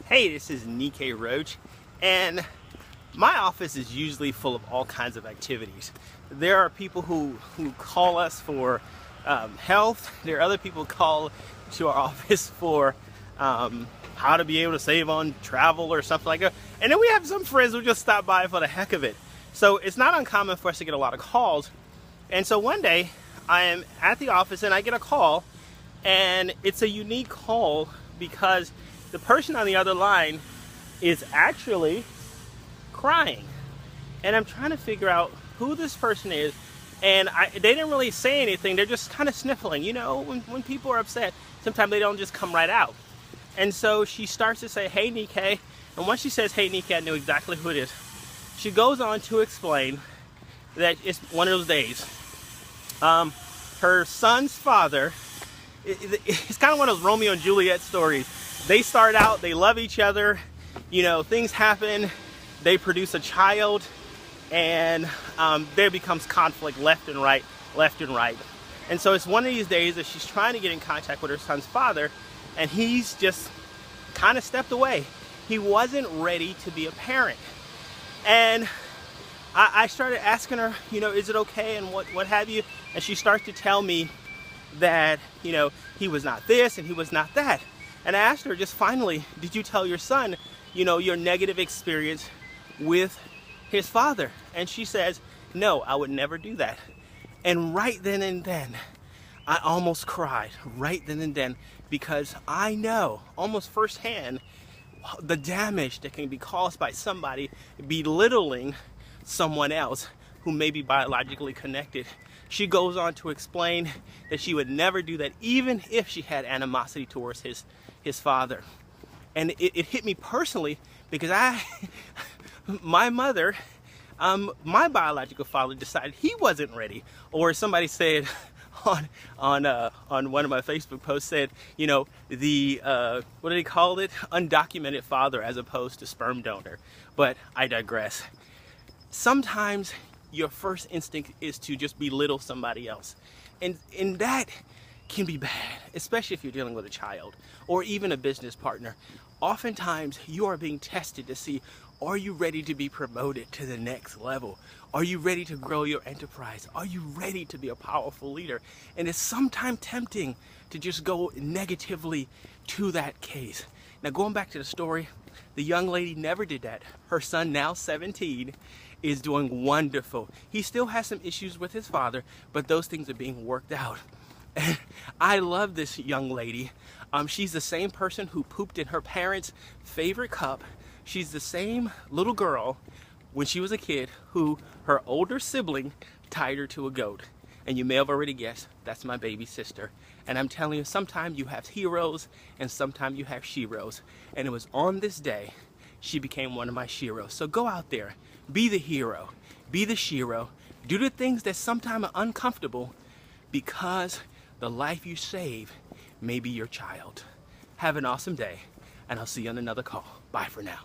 Hey, this is Nikkei Roach, and my office is usually full of all kinds of activities. There are people who call us for health. There are other people who call to our office for how to be able to save on travel or something like that. And then we have some friends who just stop by for the heck of it. So it's not uncommon for us to get a lot of calls. And so one day I am at the office and I get a call, and it's a unique call because the person on the other line is actually crying. And I'm trying to figure out who this person is. And they didn't really say anything. They're just kind of sniffling. You know, when people are upset, sometimes they don't just come right out. And so she starts to say, "Hey, Nikkei." And once she says, "Hey, Nikkei," I knew exactly who it is. She goes on to explain that it's one of those days. Her son's father, it's kind of one of those Romeo and Juliet stories. They start out, they love each other, you know, things happen, they produce a child, and there becomes conflict left and right. And so it's one of these days that she's trying to get in contact with her son's father, and he's just kind of stepped away. He wasn't ready to be a parent. And I started asking her, you know, is it okay and what have you? And she starts to tell me that, you know, he was not this and he was not that. And I asked her just finally, did you tell your son, you know, your negative experience with his father? And she says, no, I would never do that. And right then and then, I almost cried right then and then, because I know almost firsthand the damage that can be caused by somebody belittling someone else who may be biologically connected. She goes on to explain that she would never do that, even if she had animosity towards his father. And it hit me personally because my mother, my biological father decided he wasn't ready. Or somebody said on one of my Facebook posts, said, you know, the what do they call it? Undocumented father as opposed to sperm donor. But I digress. Sometimes your first instinct is to just belittle somebody else. And that can be bad, especially if you're dealing with a child or even a business partner. Oftentimes you are being tested to see, are you ready to be promoted to the next level? Are you ready to grow your enterprise? Are you ready to be a powerful leader? And it's sometimes tempting to just go negatively to that case. Now, going back to the story, the young lady never did that. Her son, now 17, is doing wonderful. He still has some issues with his father, but those things are being worked out. And I love this young lady. She's the same person who pooped in her parents' favorite cup. She's the same little girl when she was a kid who her older sibling tied her to a goat. And you may have already guessed, that's my baby sister. And I'm telling you, sometimes you have heroes and sometimes you have sheroes. And it was on this day she became one of my sheroes. So go out there, be the hero, be the shero, do the things that sometimes are uncomfortable, because the life you save may be your child. Have an awesome day, and I'll see you on another call. Bye for now.